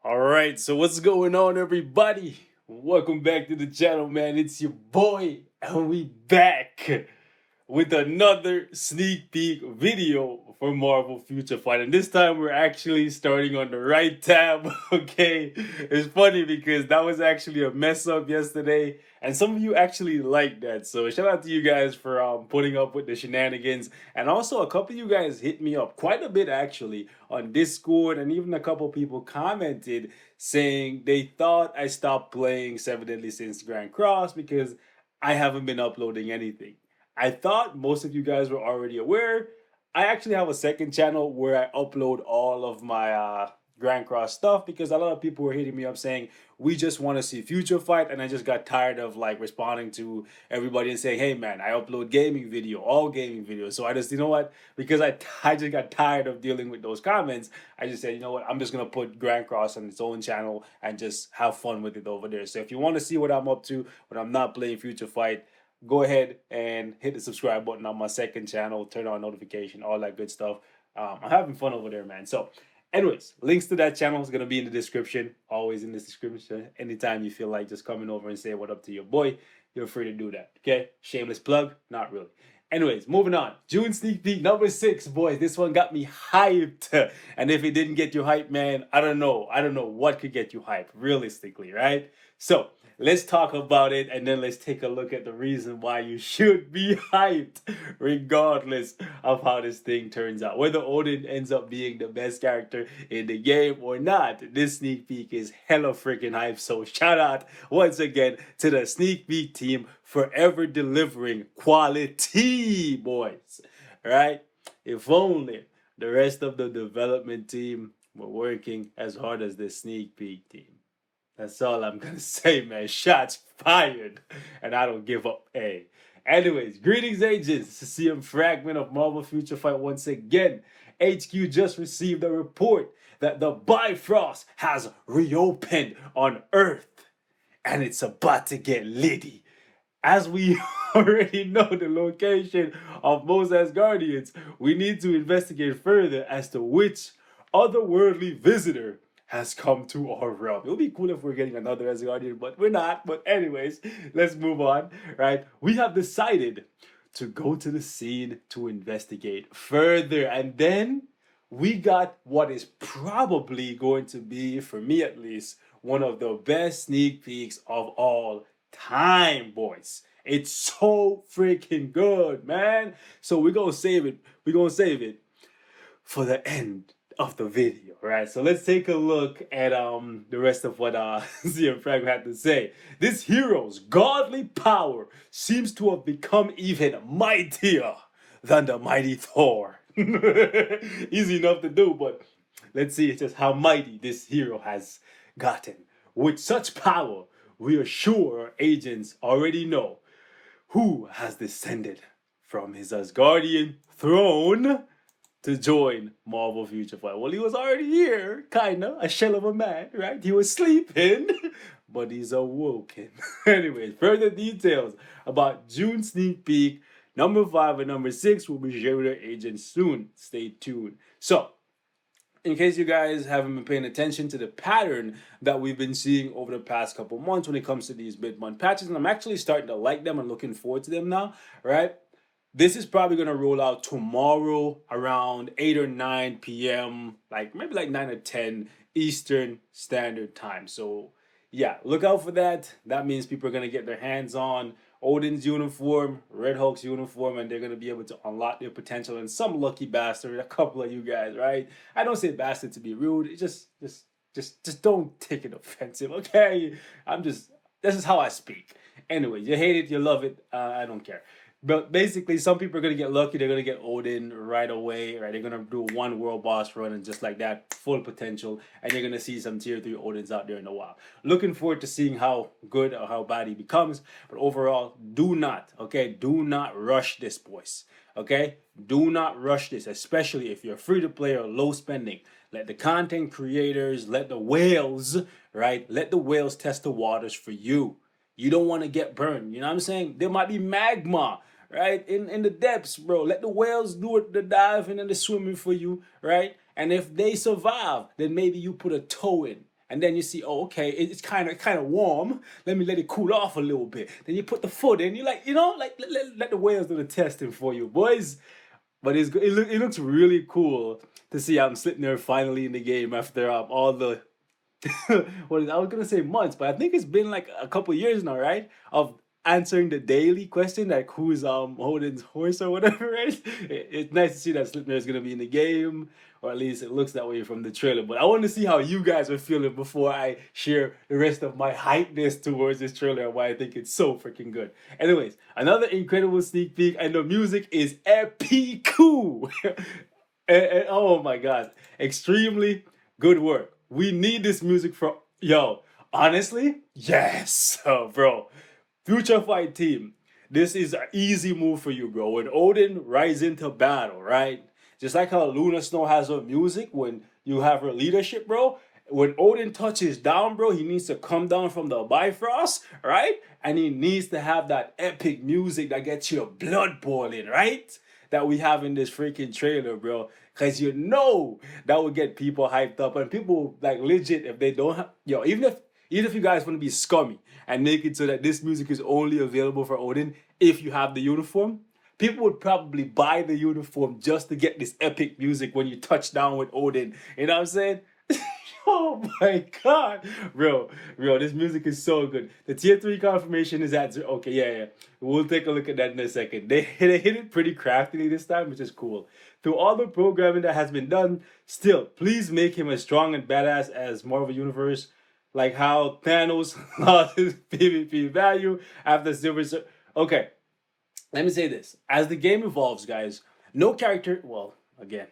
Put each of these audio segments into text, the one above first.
Alright, so what's going on, everybody? Welcome back to the channel, man. It's your boy, and we back with another sneak peek video for Marvel Future Fight. And this time we're actually starting on the right tab, okay? It's funny because that was actually a mess up yesterday, and some of you actually liked that. So shout out to you guys for putting up with the shenanigans. And also a couple of you guys hit me up quite a bit actually on Discord, and even a couple people commented saying they thought I stopped playing Seven Deadly Sins Grand Cross because I haven't been uploading anything. I thought most of you guys were already aware. I actually have a second channel where I upload all of my Grand Cross stuff because a lot of people were hitting me up saying we just want to see Future Fight, and I just got tired of like responding to everybody and saying, hey man, I upload gaming video, all gaming videos. So I just, you know what, because I just got tired of dealing with those comments, I just said, you know what, I'm just gonna put Grand Cross on its own channel and just have fun with it over there. So if you want to see what I'm up to when I'm not playing Future Fight, go ahead and hit the subscribe button on my second channel, turn on notification, all that good stuff. I'm having fun over there, man. So anyways, links to that channel is going to be in the description, always in the description. Anytime you feel like just coming over and say what up to your boy, you're free to do that, okay? Shameless plug? Not really. Anyways, moving on. June sneak peek number 6, boys. This one got me hyped. And if it didn't get you hyped, man, I don't know. I don't know what could get you hyped, realistically, right? So let's talk about it, and then let's take a look at the reason why you should be hyped, regardless of how this thing turns out. Whether Odin ends up being the best character in the game or not, this sneak peek is hella freaking hype. So shout out once again to the sneak peek team forever delivering quality, boys. Right? If only the rest of the development team were working as hard as the sneak peek team. That's all I'm gonna say, man. Shots fired. And I don't give up. Hey. Anyways, greetings, agents. CM Fragment of Marvel Future Fight once again. HQ just received a report that the Bifrost has reopened on Earth. And it's about to get litty. As we already know the location of most Asgardians, we need to investigate further as to which otherworldly visitor has come to our realm. It would be cool if we're getting another Asgardian, but we're not. But anyways, let's move on, right? We have decided to go to the scene to investigate further. And then we got what is probably going to be, for me at least, one of the best sneak peeks of all time, boys. It's so freaking good, man. So we're gonna save it. We're gonna save it for the end of the video, right? So let's take a look at the rest of what CM Frank had to say. This hero's godly power seems to have become even mightier than the mighty Thor. Easy enough to do, but let's see just how mighty this hero has gotten. With such power, we are sure our agents already know who has descended from his Asgardian throne to join Marvel Future Fight. Well, he was already here, kinda, a shell of a man, right? He was sleeping, but he's awoken. Anyways, further details about June sneak peek number 5 and number 6 will be shared with our agents soon. Stay tuned. So, in case you guys haven't been paying attention to the pattern that we've been seeing over the past couple months when it comes to these mid-month patches, and I'm actually starting to like them and looking forward to them now, right? This is probably going to roll out tomorrow around 8 or 9 p.m., like maybe like 9 or 10 Eastern Standard Time. So yeah, look out for that. That means people are going to get their hands on Odin's uniform, Red Hulk's uniform, and they're going to be able to unlock their potential. And some lucky bastard, a couple of you guys, right? I don't say bastard to be rude. It just don't take it offensive, okay? This is how I speak. Anyway, you hate it, you love it, I don't care. But basically, some people are going to get lucky. They're going to get Odin right away, right? They're going to do one world boss run and just like that, full potential. And you're going to see some tier 3 Odins out there in a while. Looking forward to seeing how good or how bad he becomes. But overall, do not rush this, boys. Okay? Do not rush this, especially if you're free to play or low spending. Let the content creators, let the whales, right? Let the whales test the waters for you. You don't want to get burned. You know what I'm saying? There might be magma, right? In the depths, bro. Let the whales do the diving and the swimming for you, right? And if they survive, then maybe you put a toe in And then you see, oh, okay, it's kind of warm. Let it cool off a little bit. Then you put the foot in. You like, like let the whales do the testing for you, boys. But it looks really cool to see I'm sitting there finally in the game after all the I was gonna say months, but I think it's been like a couple years now, right? Of answering the daily question, like who's Odin's horse or whatever, right? It's nice to see that Slipner is gonna be in the game, or at least it looks that way from the trailer. But I want to see how you guys are feeling before I share the rest of my hypeness towards this trailer and why I think it's so freaking good. Anyways, another incredible sneak peek, and the music is epic. And oh my god, extremely good work. We need this music for yo. Honestly, yes, bro. Future Fight team, this is an easy move for you, bro. When Odin rides into battle, right? Just like how Luna Snow has her music when you have her leadership, bro. When Odin touches down, bro, he needs to come down from the Bifrost, right? And he needs to have that epic music that gets your blood boiling, right? That we have in this freaking trailer, bro. Cause that would get people hyped up, and people like legit if they don't have even if you guys want to be scummy and make it so that this music is only available for Odin if you have the uniform, people would probably buy the uniform just to get this epic music when you touch down with Odin. You know what I'm saying? Oh my god, bro, this music is so good. The tier 3 confirmation is at okay, yeah. We'll take a look at that in a second. They hit it pretty craftily this time, which is cool. Through all the programming that has been done, still, please make him as strong and badass as Marvel Universe, like how Thanos lost his PvP value after Silver Surfer. Okay, let me say this. As the game evolves, guys, no character, well, again,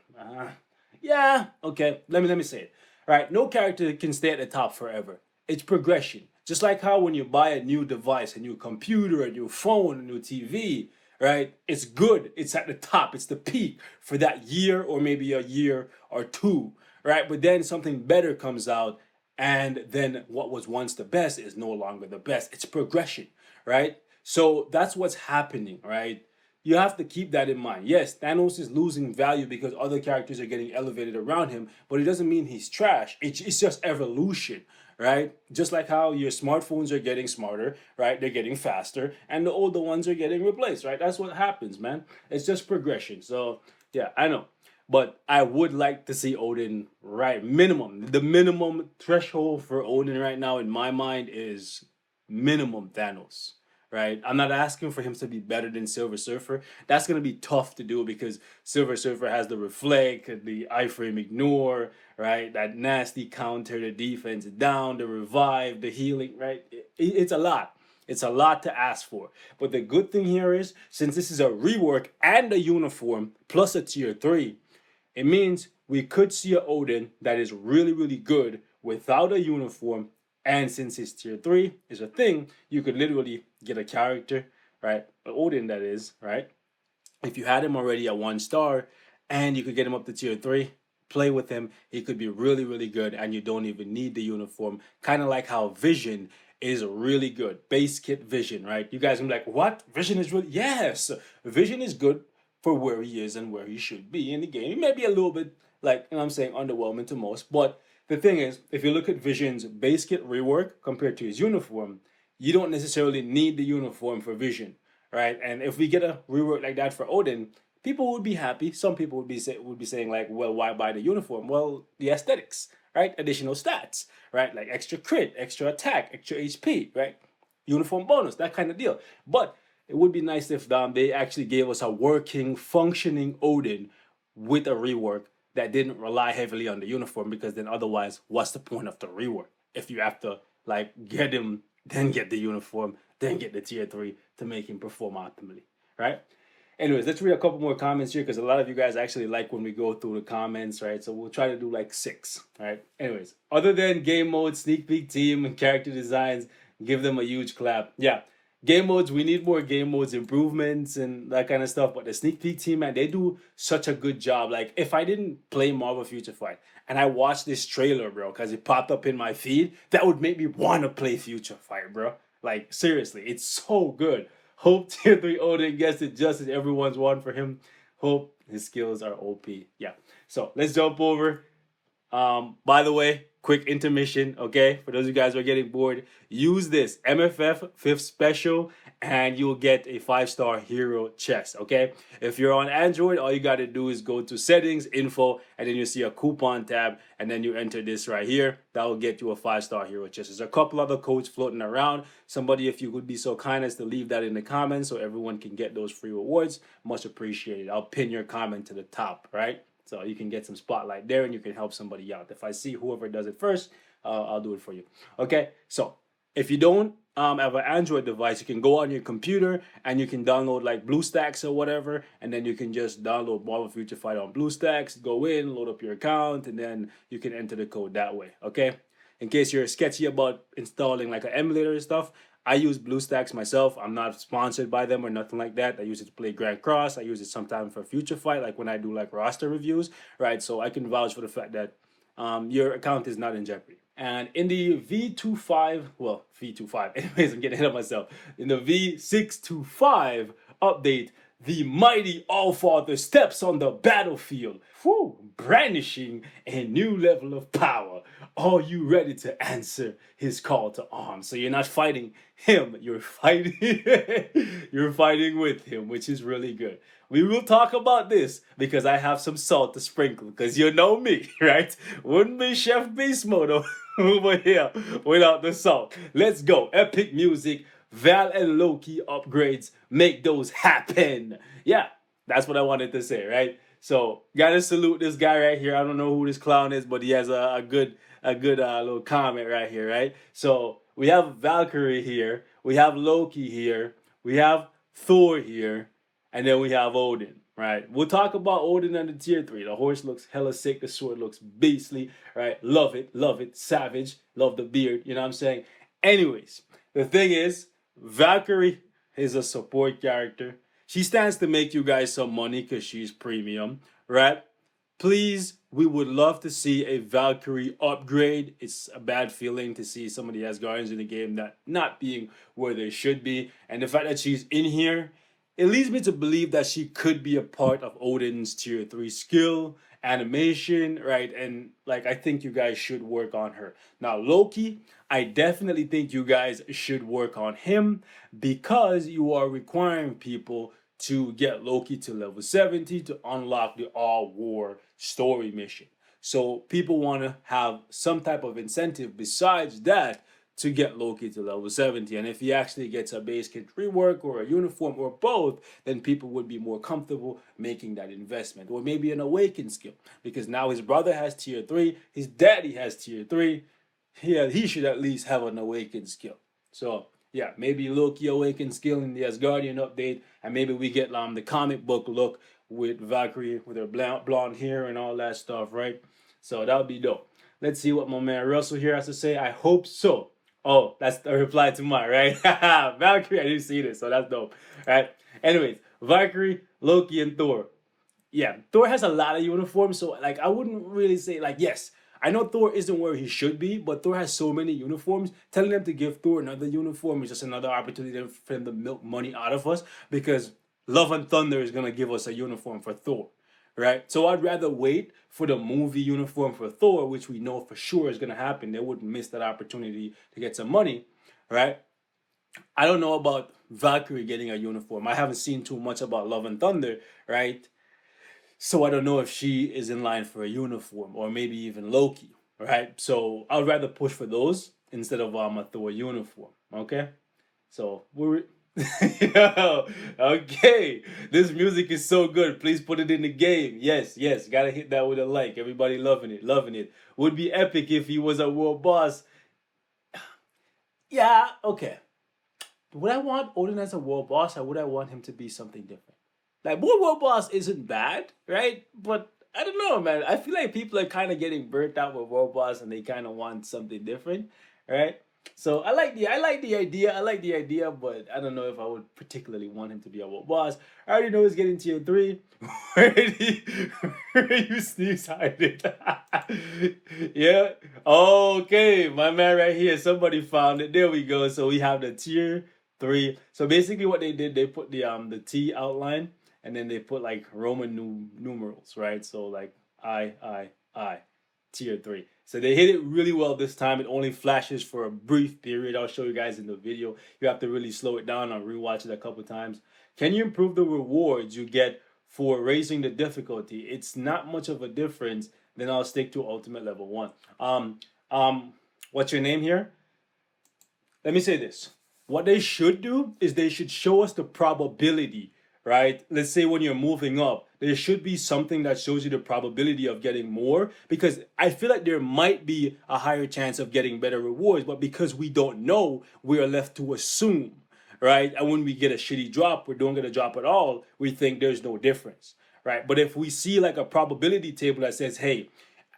yeah, okay, let me say it. Right, no character can stay at the top forever. It's progression. Just like how when you buy a new device, a new computer, a new phone, a new TV, right? It's good. It's at the top. It's the peak for that year or maybe a year or two, right? But then something better comes out, and then what was once the best is no longer the best. It's progression, right? So that's what's happening, right? You have to keep that in mind. Yes, Thanos is losing value because other characters are getting elevated around him, but it doesn't mean he's trash. It's just evolution, right? Just like how your smartphones are getting smarter, right? They're getting faster, and the older ones are getting replaced, right? That's what happens, man. It's just progression. So, yeah, I know. But I would like to see Odin, right? Minimum. The minimum threshold for Odin right now in my mind is minimum Thanos, right? I'm not asking for him to be better than Silver Surfer. That's going to be tough to do because Silver Surfer has the reflect, the iframe ignore, right? That nasty counter, the defense down, the revive, the healing, right? It's a lot. It's a lot to ask for. But the good thing here is, since this is a rework and a uniform plus a tier 3, it means we could see a Odin that is really, really good without a uniform. And since his tier 3 is a thing, you could literally get a character, right? Odin, that is, right? If you had him already at 1 star and you could get him up to tier 3, play with him. He could be really, really good, and you don't even need the uniform. Kind of like how Vision is really good. Base kit Vision, right? You guys are like, what? Vision is really... Yes! Vision is good for where he is and where he should be in the game. He may be a little bit, like, you know what I'm saying, underwhelming to most, but the thing is, if you look at Vision's base kit rework compared to his uniform, you don't necessarily need the uniform for Vision, right? And if we get a rework like that for Odin, people would be happy. Some people would be saying like, well, why buy the uniform? Well, the aesthetics, right? Additional stats, right? Like extra crit, extra attack, extra HP, right? Uniform bonus, that kind of deal. But it would be nice if they actually gave us a working, functioning Odin with a rework that didn't rely heavily on the uniform, because then otherwise, what's the point of the rework if you have to like get him, then get the uniform, then get the tier 3 to make him perform optimally, right? Anyways, let's read a couple more comments here because a lot of you guys actually like when we go through the comments, right? So we'll try to do like 6, right? Anyways, other than game mode, sneak peek team, and character designs, give them a huge clap. Yeah. Game modes, we need more game modes improvements and that kind of stuff. But the sneak peek team, man, they do such a good job. Like, if I didn't play Marvel Future Fight and I watched this trailer, bro, because it popped up in my feed, that would make me want to play Future Fight, bro. Like, seriously, it's so good. Hope tier 3 Odin gets the justice everyone's won for him. Hope his skills are OP. Yeah. So let's jump over. By the way, quick intermission, okay? For those of you guys who are getting bored, use this MFF 5th special and you'll get a 5-star hero chest, okay? If you're on Android, all you got to do is go to settings, info, and then you see a coupon tab, and then you enter this right here. That will get you a 5-star hero chest. There's a couple other codes floating around. Somebody, if you could be so kind as to leave that in the comments so everyone can get those free rewards, much appreciated. I'll pin your comment to the top, right? So you can get some spotlight there and you can help somebody out. If I see whoever does it first, I'll do it for you. Okay, so if you don't have an Android device, you can go on your computer and you can download like BlueStacks or whatever, and then you can just download Marvel Future Fight on BlueStacks, go in, load up your account, and then you can enter the code that way, okay? In case you're sketchy about installing like an emulator and stuff, I use BlueStacks myself. I'm not sponsored by them or nothing like that. I use it to play Grand Cross. I use it sometimes for Future Fight, like when I do like roster reviews, right? So I can vouch for the fact that your account is not in jeopardy. And in the V25, well, V25, anyways, I'm getting ahead of myself. In the V625 update, the mighty Allfather steps on the battlefield, brandishing a new level of power. Are you ready to answer his call to arms? So you're not fighting him, you're fighting you're fighting with him, which is really good. We will talk about this because I have some salt to sprinkle, because you know me, right? Wouldn't be Chef Beast Mode over here without the salt. Let's go. Epic music, Val and Loki upgrades, make those happen. Yeah, that's what I wanted to say, right? So, gotta salute this guy right here. I don't know who this clown is, but he has a good little comment right here, right? So, we have Valkyrie here, we have Loki here, we have Thor here, and then we have Odin, right? We'll talk about Odin under tier 3. The horse looks hella sick, the sword looks beastly, right? Love it, savage, love the beard, you know what I'm saying? Anyways, the thing is, Valkyrie is a support character. She stands to make you guys some money because she's premium, right? Please, we would love to see a Valkyrie upgrade. It's a bad feeling to see some of the Asgardians in the game that not being where they should be. And the fact that she's in here, it leads me to believe that she could be a part of Odin's tier 3 skill, animation, right? And like, I think you guys should work on her. Now, Loki, I definitely think you guys should work on him because you are requiring people to get Loki to level 70 to unlock the All War story mission. So people want to have some type of incentive besides that to get Loki to level 70. And if he actually gets a base kit rework or a uniform or both, then people would be more comfortable making that investment. Or maybe an awakened skill, because now his brother has tier 3, his daddy has tier 3. He should at least have an awakened skill. So yeah, maybe Loki awakened skill in the Asgardian update, and maybe we get the comic book look with Valkyrie with her blonde hair and all that stuff, right? So that would be dope. Let's see what my man Russell here has to say. I hope so. Oh, that's the reply to mine, right? Valkyrie, I didn't see this, so that's dope, right? Anyways, Valkyrie, Loki, and Thor. Yeah, Thor has a lot of uniforms, so like I wouldn't really say like, yes, I know Thor isn't where he should be, but Thor has so many uniforms. Telling them to give Thor another uniform is just another opportunity for him to milk money out of us, because Love and Thunder is going to give us a uniform for Thor, right? So I'd rather wait for the movie uniform for Thor, which we know for sure is going to happen. They wouldn't miss that opportunity to get some money, right? I don't know about Valkyrie getting a uniform. I haven't seen too much about Love and Thunder, right? So I don't know if she is in line for a uniform, or maybe even Loki, right? So I'd rather push for those instead of a Thor uniform, okay? So we're... Yo, okay, this music is so good. Please put it in the game. Yes, gotta hit that with a like. Everybody loving it. Would be epic if he was a world boss. Yeah, okay. Would I want Odin as a world boss, or would I want him to be something different? Like, world boss isn't bad, right? But I don't know, man. I feel like people are kind of getting burnt out with world boss, and they kind of want something different, right? So I like the idea, but I don't know if I would particularly want him to be a world boss. I already know he's getting tier 3. Where you sneeze hiding? Yeah. Okay, my man right here. Somebody found it. There we go. So we have the tier 3. So basically what they did, they put the T outline, and then they put like Roman numerals, right? So like I tier 3. So they hit it really well this time. It only flashes for a brief period. I'll show you guys in the video. You have to really slow it down and rewatch it a couple times. Can you improve the rewards you get for raising the difficulty? It's not much of a difference. Then I'll stick to ultimate level 1. What's your name here? Let me say this. What they should do is they should show us the probability, right? Let's say when you're moving up, there should be something that shows you the probability of getting more, because I feel like there might be a higher chance of getting better rewards, but because we don't know, we are left to assume, right? And when we get a shitty drop, we don't get a drop at all, we think there's no difference, right? But if we see like a probability table that says, hey,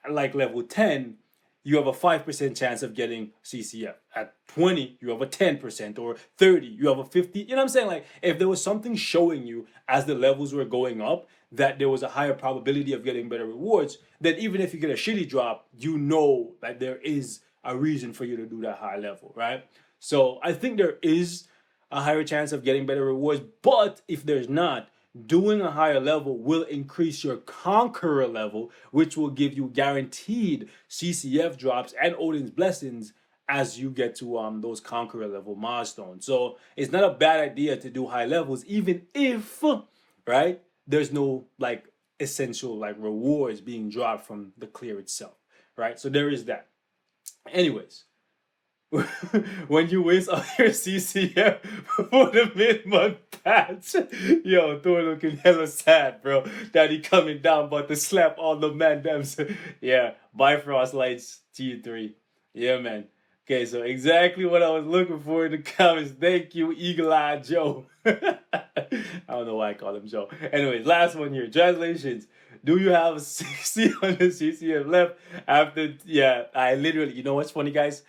like level 10, you have a 5% chance of getting CCF. At 20, you have a 10%, or 30, you have a 50. You know what I'm saying? Like, if there was something showing you as the levels were going up that there was a higher probability of getting better rewards, then even if you get a shitty drop, you know that there is a reason for you to do that high level, right? So I think there is a higher chance of getting better rewards, but if there's not, doing a higher level will increase your conqueror level, which will give you guaranteed CCF drops and Odin's blessings as you get to those conqueror level milestones. So it's not a bad idea to do high levels, even if, right, there's no like essential like rewards being dropped from the clear itself, right? So there is that. Anyways, when you waste all your CCF for the mid-month patch, yo, Thor looking hella sad, bro. Daddy coming down, but to slap all the man dams. Yeah, Bifrost Lights Tier 3. Yeah, man. Okay, so exactly what I was looking for in the comments. Thank you, Eagle Eye Joe. I don't know why I call him Joe. Anyways, last one here. Translations. Do you have 600 CCF left after? Yeah, I literally, you know what's funny, guys?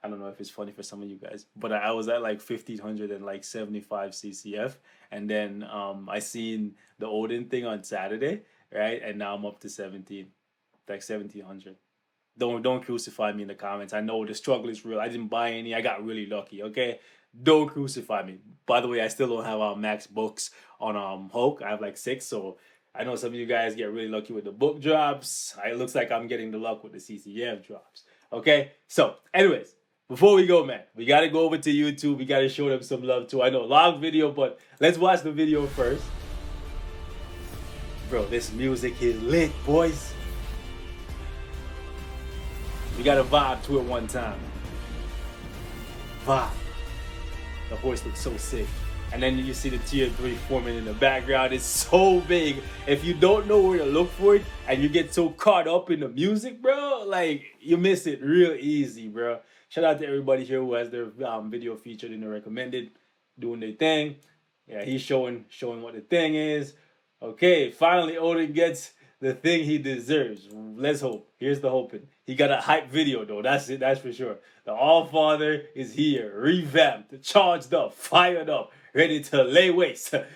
I don't know if it's funny for some of you guys, but I was at like 1,575 CCF, and then I seen the Odin thing on Saturday, right? And now I'm up to 17, like 1,700. Don't crucify me in the comments. I know the struggle is real. I didn't buy any. I got really lucky. Okay, don't crucify me. By the way, I still don't have max books on Hulk. I have like 6, so I know some of you guys get really lucky with the book drops. It looks like I'm getting the luck with the CCF drops. Okay, so anyways. Before we go, man, we got to go over to YouTube. We got to show them some love, too. I know, long video, but let's watch the video first. Bro, this music is lit, boys. We got to vibe to it one time. Vibe. The horse looks so sick. And then you see the tier 3 forming in the background. It's so big. If you don't know where to look for it and you get so caught up in the music, bro, like, you miss it real easy, bro. Shout out to everybody here who has their video featured in the recommended, doing their thing. Yeah, he's showing what the thing is. Okay, finally Odin gets the thing he deserves. Let's hope. Here's the hoping. He got a hype video though. That's it. That's for sure. The All-Father is here, revamped, charged up, fired up, ready to lay waste to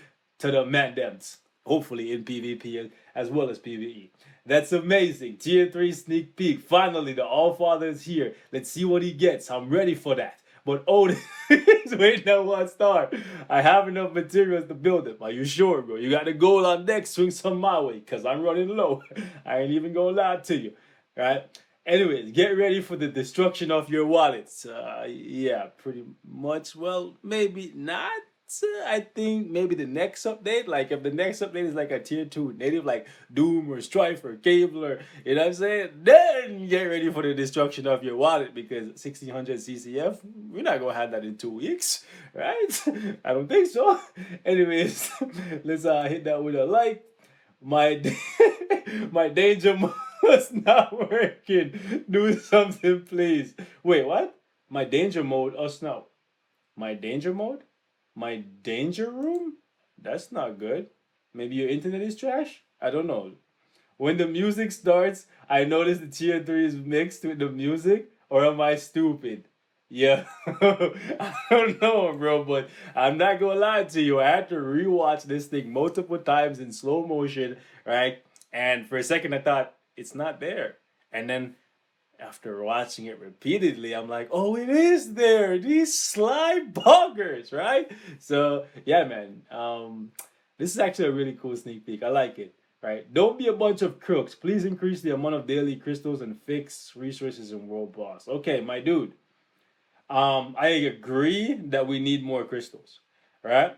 the mandems. Hopefully in PvP as well as PvE. That's amazing. Tier 3 sneak peek. Finally, the All-Father is here. Let's see what he gets. I'm ready for that. But Odin is waiting at 1 star. I have enough materials to build it. Are you sure, bro? You got the gold on deck. Swing some my way, because I'm running low. I ain't even going to lie to you. Right? Anyways, get ready for the destruction of your wallets. Yeah, pretty much. Well, maybe not. I think maybe the next update, like if the next update is like a tier 2 native like Doom or Strife or Cable or, you know what I'm saying, then get ready for the destruction of your wallet, because 1,600 CCF, we're not gonna have that in 2 weeks, right? I don't think so. Anyways, let's hit that with a like. My my danger mode was not working. Do something, please. Wait, what? My danger mode? Us now. My danger mode? My danger room? That's not good. Maybe your internet is trash? I don't know. When the music starts, I notice the tier 3 is mixed with the music, or am I stupid? Yeah, I don't know, bro, but I'm not gonna lie to you. I had to rewatch this thing multiple times in slow motion, right? And for a second, I thought, it's not there. And then after watching it repeatedly, I'm like, oh, it is there. These sly buggers, right? So yeah, man. This is actually a really cool sneak peek. I like it. right? Don't be a bunch of crooks. Please increase the amount of daily crystals and fix resources in World Boss. Okay, my dude. I agree that we need more crystals, right?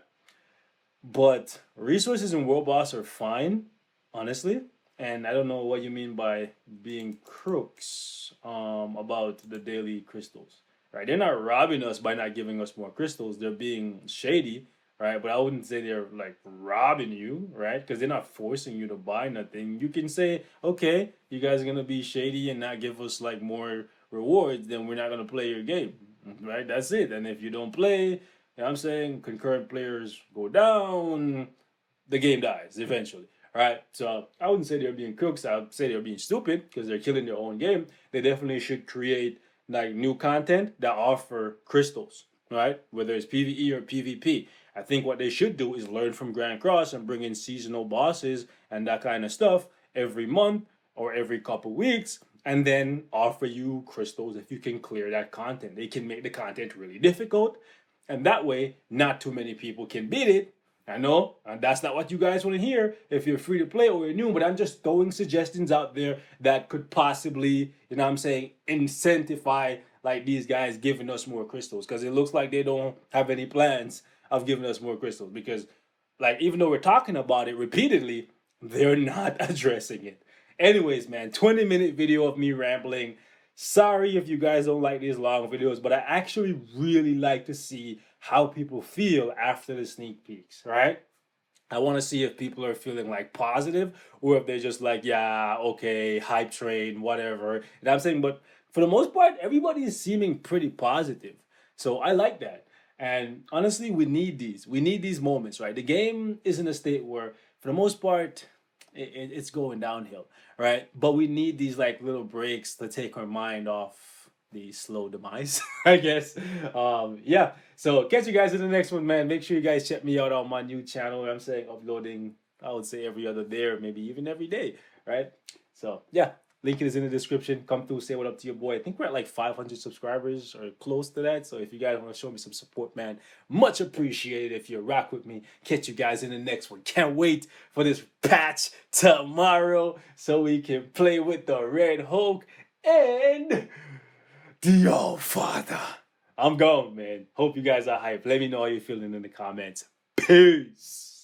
But resources in World Boss are fine, honestly. And I don't know what you mean by being crooks about the daily crystals, right? They're not robbing us by not giving us more crystals. They're being shady, right? But I wouldn't say they're like robbing you, right? Because they're not forcing you to buy nothing. You can say, okay, you guys are gonna be shady and not give us like more rewards, then we're not gonna play your game, right? That's it. And if you don't play, you know what I'm saying, concurrent players go down, the game dies eventually. Right, so I wouldn't say they're being crooks. I would say they're being stupid because they're killing their own game. They definitely should create like new content that offer crystals, right? Whether it's PVE or PvP. I think what they should do is learn from Grand Cross and bring in seasonal bosses and that kind of stuff every month or every couple weeks, and then offer you crystals if you can clear that content. They can make the content really difficult, and that way, not too many people can beat it. I know, and that's not what you guys want to hear if you're free to play or you're new, but I'm just throwing suggestions out there that could possibly, you know what I'm saying, incentivize like these guys giving us more crystals, because it looks like they don't have any plans of giving us more crystals, because like even though we're talking about it repeatedly, they're not addressing it. Anyways, man, 20-minute video of me rambling. Sorry if you guys don't like these long videos, but I actually really like to see how people feel after the sneak peeks, right? I want to see if people are feeling like positive or if they're just like, yeah, okay, hype train, whatever. And I'm saying, but for the most part, everybody is seeming pretty positive. So I like that. And honestly, we need these. We need these moments, right? The game is in a state where, for the most part, it's going downhill, right? But we need these like little breaks to take our mind off the slow demise, I guess. Yeah. So catch you guys in the next one, man. Make sure you guys check me out on my new channel. I'm saying uploading, I would say every other day or maybe even every day, right? So yeah, link is in the description. Come through, say what up to your boy. I think we're at like 500 subscribers or close to that. So if you guys want to show me some support, man, much appreciated if you rock with me. Catch you guys in the next one. Can't wait for this patch tomorrow so we can play with the Red Hulk and the All Father. I'm gone, man. Hope you guys are hyped. Let me know how you're feeling in the comments. Peace.